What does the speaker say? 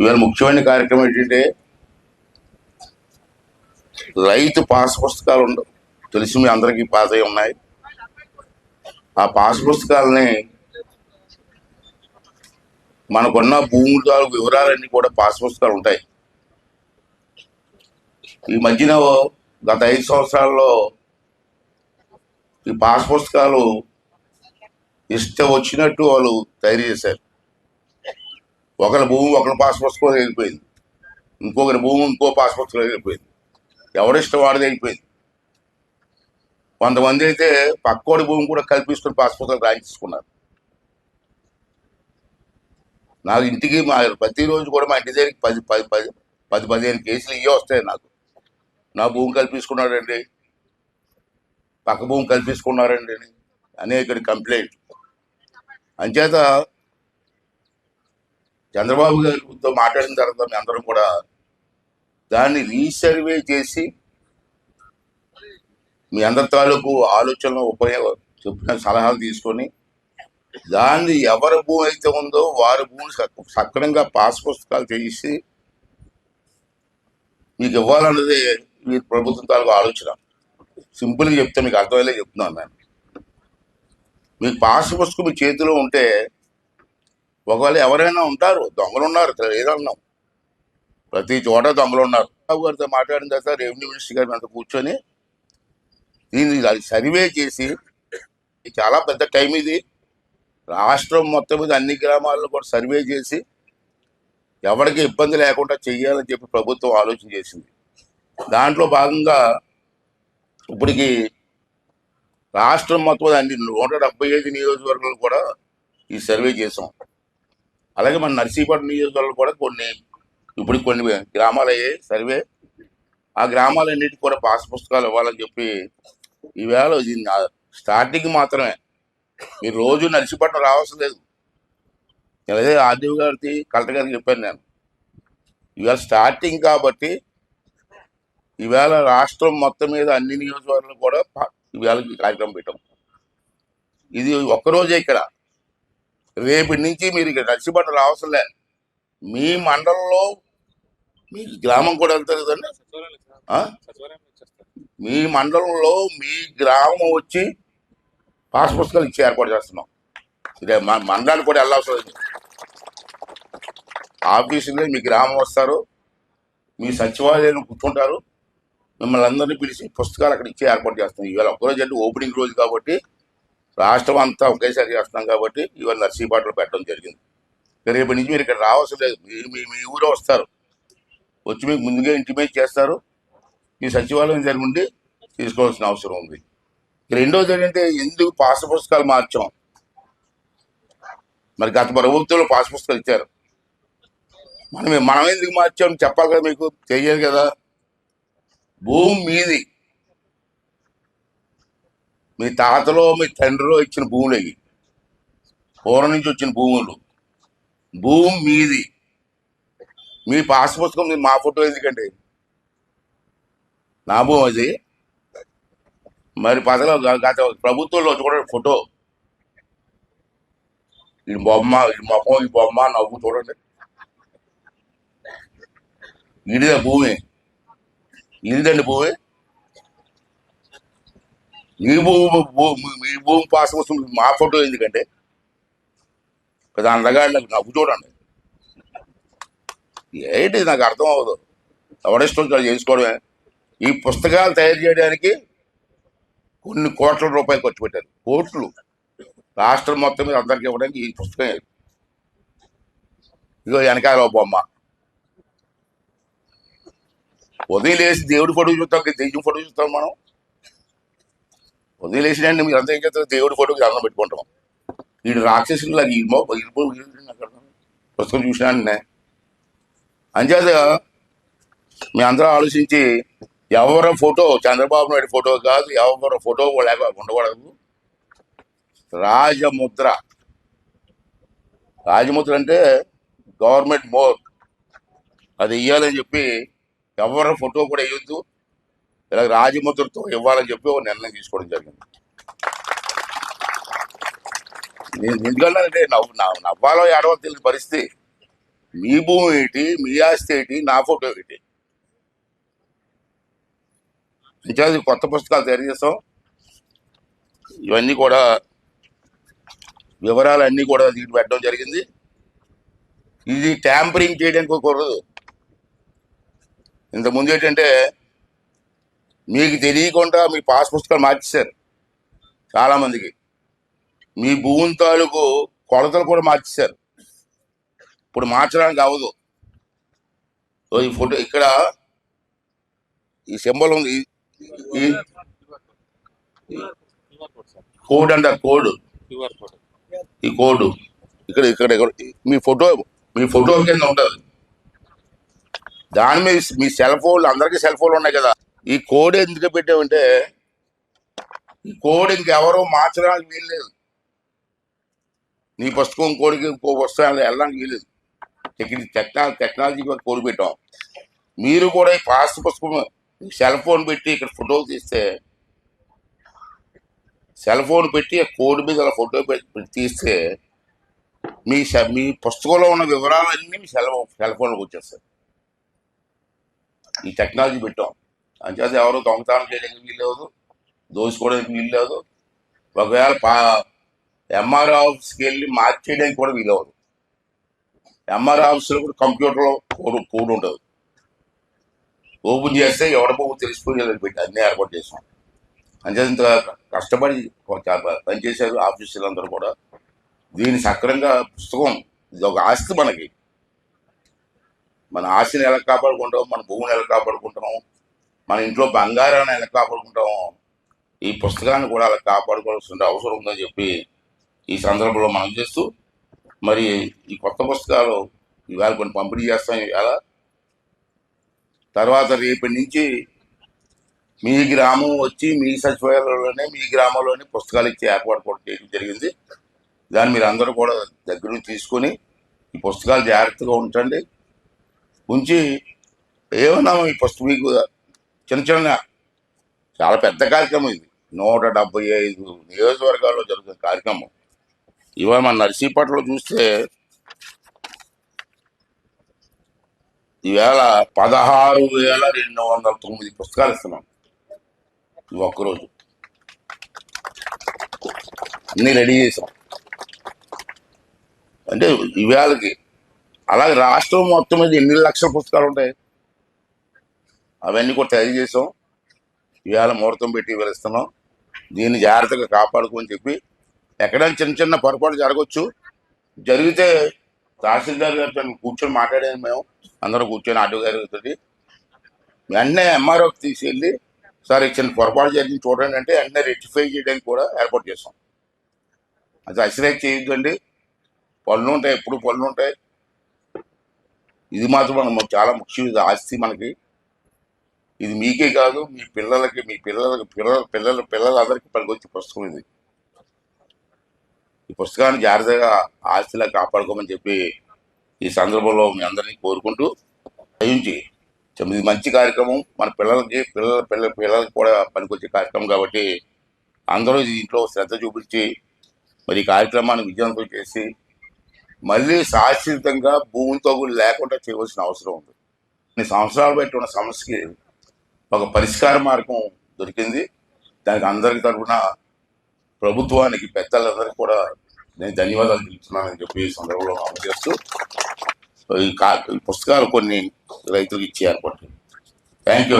ఇవాళ ముఖ్యమైన కార్యక్రమం ఏంటంటే రైతు పాస్ పుస్తకాలు ఉండవు, తెలిసి మీ అందరికీ పాస్ అయి ఉన్నాయి. ఆ పాస్ పుస్తకాలని మనకున్న భూముల వివరాలన్నీ కూడా పాస్ పుస్తకాలు ఉంటాయి. ఈ మధ్యన గత 5 సంవత్సరాల్లో ఈ పాస్ పుస్తకాలు ఇష్టం వచ్చినట్టు వాళ్ళు తయారు చేశారు. ఒకరి భూమి ఒకరి పాస్ పుస్తకం వెళ్ళిపోయింది, ఇంకొకరి భూమి ఇంకో పాస్ పుస్తకం వెళ్ళిపోయింది, ఎవరిష్టం వాడిది అయిపోయింది. కొంతమంది అయితే పక్కోడి భూమి కూడా కల్పిస్తున్న పాస్ పుస్తకాలు రాయించుకున్నారు. నాకు ఇంటికి ప్రతిరోజు కూడా మా ఇంటి దగ్గరికి 10-15 కేసులు ఇవే వస్తాయి. నాకు నా భూమి కల్పించుకున్నాడండి, పక్క భూమి కల్పించుకున్నారండి అని అనేక కంప్లైంట్. అంచేత చంద్రబాబు గారితో మాట్లాడిన తర్వాత మీ అందరం కూడా దాన్ని రీసర్వే చేసి మీ అందరి తాలూకు ఆలోచనలు చెప్పిన సలహాలు తీసుకొని దాన్ని ఎవరి భూమి అయితే ఉందో వారి భూమి సక్రమంగా పాస్ పుస్తకాలు చేసి మీకు ఇవ్వాలన్నది మీ ప్రభుత్వం తాలూకు ఆలోచన. సింపుల్గా చెప్తే మీకు అర్థమయ్యేలా చెప్తున్నాను నేను. మీకు పాస్ పుస్తకం మీ చేతిలో ఉంటే ఒకవేళ ఎవరైనా ఉంటారు, దొంగలు ఉన్నారు, ఏదన్నాం ప్రతి చోట దొంగలు ఉన్నారు. బాబు గారితో మాట్లాడిన తర్వాత రెవెన్యూ మినిస్టర్ గారి అంతా కూర్చొని దీన్ని సర్వే చేసి, చాలా పెద్ద టైం ఇది, రాష్ట్రం మొత్తం మీద అన్ని గ్రామాల్లో కూడా సర్వే చేసి ఎవరికి ఇబ్బంది లేకుండా చెయ్యాలని చెప్పి ప్రభుత్వం ఆలోచన చేసింది. దాంట్లో భాగంగా ఇప్పటికి రాష్ట్రం మొత్తం అన్ని 175 నియోజకవర్గాలు కూడా ఈ సర్వే చేసాం. అలాగే మన నర్సీపట్నం నియోజకవర్గాలు కూడా కొన్ని గ్రామాలు అయ్యాయి సర్వే. ఆ గ్రామాలన్నిటికీ కూడా పాస్ పుస్తకాలు ఇవ్వాలని చెప్పి ఈవేళ స్టార్టింగ్ మాత్రమే. మీరు రోజు నర్సీపట్నం రావాల్సిన లేదు. అదే ఆర్డీఓ గారికి, కలెక్టర్ గారికి చెప్పాను నేను. ఈవేళ స్టార్టింగ్ కాబట్టి ఈవేళ రాష్ట్రం మొత్తం మీద అన్ని నియోజకవర్గాలు కూడా ఈవేళ కార్యక్రమం పెట్టాం. ఇది ఒక్కరోజే. ఇక్కడ రేపటి నుంచి మీరు ఇక్కడ నర్సీపట్నం రావాల్సిన లే. మీ మండలంలో మీ గ్రామం కూడా వెళ్తారు కదండి, మీ మండలంలో మీ గ్రామం వచ్చి పాస్ పుస్తకాలు ఇచ్చి ఏర్పాటు చేస్తున్నాం. ఇదే మండలానికి కూడా వెళ్ళాల్సి వస్తుంది. ఆఫీసులో మీ గ్రామం వస్తారు, మీ సచివాలయం కూర్చుంటారు, మిమ్మల్ని అందరినీ పిలిచి పుస్తకాలు అక్కడ ఇచ్చి ఏర్పాటు చేస్తాం. ఇవాళ ఒక్కరోజు అంటే ఓపెనింగ్ రోజు కాబట్టి రాష్ట్రం అంతా ఒకేసారి చేస్తున్నాం కాబట్టి ఇవాళ నర్సీపట్నంలో పెట్టడం జరిగింది. రేపటి నుంచి మీరు ఇక్కడ రావాల్సి లేదు. మీ ఊరే వస్తారు, వచ్చి మీకు ముందుగా ఇంటిమేట్ చేస్తారు. ఈ సచివాలయం జరిగి తీసుకోవాల్సిన అవసరం ఉంది. రెండోది ఏంటంటే, ఎందుకు పాస్ పుస్తకాలు మార్చాం? మరి గత ప్రభుత్వంలో పాస్ పుస్తకాలు ఇచ్చారు, మనం ఎందుకు మార్చాం చెప్పాలి కదా, మీకు తెలియదు కదా. భూమి మీది, మీ తాతలో మీ తండ్రిలో ఇచ్చిన భూములు అవి, పూర్వం నుంచి వచ్చిన భూములు. భూమి మీది, మీ పాస్ పుస్తకం మా ఫోటో ఎందుకండి? నా భూమి అది. మరి గత ప్రభుత్వంలో చూడండి ఫోటో, ఈ బొమ్మ, ఈ మొహం, ఈ బొమ్మ, నవ్వు చూడండి. ఇడిదే భూమి, ఇదండి భూమి. మీ భూమి పాస్ పుస్తకం మా ఫోటో ఎందుకంటే? పెద్ద అందగాళ్ళకి నవ్వు చూడండి. ఏంటి నాకు అర్థం అవ్వదు. ఎవరిష్టం చేసుకోవడమే. ఈ పుస్తకాలు తయారు చేయడానికి కొన్ని కోట్ల రూపాయలు ఖర్చు పెట్టారు. కోట్లు. రాష్ట్రం మొత్తం మీద అందరికి ఇవ్వడానికి ఈ పుస్తకం. ఇగో వెనకాల బొమ్మ. ఉదయం లేచి దేవుడి ఫోటో చూస్తాం, దెయ్యం ఫోటో చూస్తాం మనం. ఉదయం లేచినండి మీరు అంతా ఏం చేస్తారు? దేవుడి ఫోటోకి అన్నం పెట్టుకుంటాం. వీడు రాక్షసులు పుస్తకం చూసినా. అంచేత మీ అందరూ ఆలోచించి, ఎవరి ఫోటో చంద్రబాబు నాయుడు ఫోటో కాదు, ఎవరి ఫోటో ఉండకూడదు. రాజముద్ర అంటే గవర్నమెంట్ మోర్, అది ఇవ్వాలని చెప్పి ఎవరి ఫోటో కూడా వేయొద్దు. ఇలా రాజముద్రతో ఇవ్వాలని చెప్పి ఒక నిర్ణయం తీసుకోవడం జరిగింది. నేను ఎందుకంటే నవ్వాలో ఏడవో తెలియని పరిస్థితి. మీ భూమి ఏంటి, మీ ఆస్తి ఏంటి, నా ఫోటో ఏంటి. ఇంకా కొత్త పుస్తకాలు తయారు చేస్తాం. ఇవన్నీ కూడా వివరాలన్నీ కూడా దీంట్లో పెట్టడం జరిగింది. ఇది ట్యాంపరింగ్ చేయడానికి కుదరదు. ఇంతకుముందు ఏంటంటే మీకు తెలియకుండా మీ పాస్ పుస్తకాలు మార్చేశారు చాలా మందికి. మీ భూమి తాలూకు కొలతలు కూడా మార్చేశారు. ఇప్పుడు మార్చడానికి అవ్వదు. ఈ ఫోటో ఇక్కడ ఈ సింబల్ ఉంది, ఈ కోడ్ అంటారు, కోడ్. ఈ కోడ్ ఇక్కడ ఇక్కడ మీ ఫోటో కింద ఉంటుంది. దాని మీద మీ సెల్ ఫోన్లు, అందరికీ సెల్ ఫోన్లు ఉన్నాయి కదా. ఈ కోడ్ ఎందుకు పెట్టామంటే ఈ కోడ్ ఇంకెవరో మార్చడానికి వీల్లేదు. నీ పుస్తకం కోడికి ఇంకో పుస్తకాలు వెళ్ళడానికి వీల్లేదు. టెక్నాలజీ కోడ్ పెట్టాం. మీరు కూడా ఈ పాస్ పుస్తకం సెల్ ఫోన్ పెట్టి ఇక్కడ ఫోటోలు తీస్తే, సెల్ ఫోన్ పెట్టి కోడ్ మీద అలా ఫోటో పెట్టి తీస్తే మీ పుస్తకంలో ఉన్న వివరాలన్నీ మీ సెల్ ఫోన్లోకి వచ్చేస్తాయి. ఈ టెక్నాలజీ పెట్టాం. అంచేత ఎవరు దొంగతనం చేయడానికి వీల్లేదు, దోచుకోవడానికి వీల్లేదు. ఒకవేళ ఎంఆర్ ఆఫీస్కి వెళ్ళి మార్చేయడానికి కూడా వీలవదు. ఎంఆర్ ఆఫీస్లో కూడా కంప్యూటర్లో కోడ్ ఉంటుంది. ఓపెన్ చేస్తే ఎవడ బాబు తెలిసిపోయి పెట్టి అన్నీ ఏర్పాటు చేసాం. అంచేత ఇంత కష్టపడి పనిచేశారు ఆఫీసులందరూ కూడా. దీని సక్రంగా పుస్తకం ఇది ఒక ఆస్తి. మన ఆస్తిని ఎలా కాపాడుకుంటాం, మన భూమిని ఎలా కాపాడుకుంటాం, మన ఇంట్లో బంగారాన్ని ఎలా కాపాడుకుంటాం, ఈ పుస్తకాన్ని కూడా అలా కాపాడుకోవాల్సిన అవసరం ఉందని చెప్పి ఈ సందర్భంలో మనం చేస్తూ, మరి ఈ కొత్త పుస్తకాలు ఇవాళ కొన్ని పంపిణీ చేస్తాం. ఇవాళ తర్వాత రేపటి నుంచి మీ గ్రామం వచ్చి మీ సచివాలయంలోనే, మీ గ్రామంలోనే పుస్తకాలు ఇచ్చే ఏర్పాటు కూడా చేయడం జరిగింది. దాన్ని మీరు అందరూ కూడా దగ్గర నుంచి తీసుకొని ఈ పుస్తకాలు జాగ్రత్తగా ఉంచండి. ఉంచి ఏమన్నా ఈ పుస్తకం మీకు చిన్న చాలా పెద్ద కార్యక్రమం ఇది. 175 నియోజకవర్గాల్లో జరుగుతున్న కార్యక్రమం. ఇవాళ మన నర్సీపట్నంలో చూస్తే ఈవేళ 16,209 పుస్తకాలు ఇస్తున్నాం ఈ ఒక్కరోజు. అన్నీ రెడీ చేసాం. అంటే ఈవేళకి అలాగే రాష్ట్రం మొత్తం మీద ఎన్ని లక్షల పుస్తకాలు ఉంటాయి, అవన్నీ కూడా తయారు చేసాం. ఇవాళ ముహూర్తం పెట్టి ఇస్తున్నాం. దీన్ని జాగ్రత్తగా కాపాడుకోని చెప్పి, ఎక్కడైనా చిన్న పొరపాటు జరగవచ్చు. జరిగితే తహసీల్దార్ గారితో కూర్చొని మాట్లాడేది. మేము అందరం కూర్చొని ఆటో గారితో వెంటనే ఎంఆర్ఓకి తీసుకెళ్ళి, సార్ చిన్న పొరపాటు జరిగింది చూడండి అంటే వెంటనే రెక్టిఫై చేయడానికి కూడా ఏర్పాటు చేస్తాం. అది అసిరేట్ చేయొద్దండి. పనులు ఉంటాయి, ఎప్పుడు పనులు ఉంటాయి. ఇది మాత్రం మనం చాలా ముఖ్యం. ఇది ఆస్తి మనకి. ఇది మీకే కాదు, మీ పిల్లలకి, మీ పిల్లలందరికీ పనికొచ్చే పుస్తకం ఇది. ఈ పుస్తకాన్ని జాగ్రత్తగా ఆస్తిలా కాపాడుకోమని చెప్పి ఈ సందర్భంలో మీ అందరినీ కోరుకుంటూ, దయించి ఇది మంచి కార్యక్రమం, మన పిల్లలకి కూడా పనికొచ్చే కార్యక్రమం కాబట్టి అందరూ దీంట్లో శ్రద్ధ చూపించి మరి ఈ కార్యక్రమాన్ని విజయవంతం చేసి మళ్ళీ శాశ్వతంగా భూమి తగులు లేకుండా చేయవలసిన అవసరం ఉంది. కొన్ని సంవత్సరాలు బట్టి ఉన్న సమస్యకి ఒక పరిష్కార మార్గం దొరికింది. దానికి అందరికి తరఫున ప్రభుత్వానికి, పెద్దలందరికీ కూడా నేను ధన్యవాదాలు తెలుపుతున్నానని చెప్పి ఈ సందర్భంలో అమలు చేస్తూ ఈ పుస్తకాలు కొన్ని రైతులకు ఇచ్చే ఏర్పాటు. Thank you.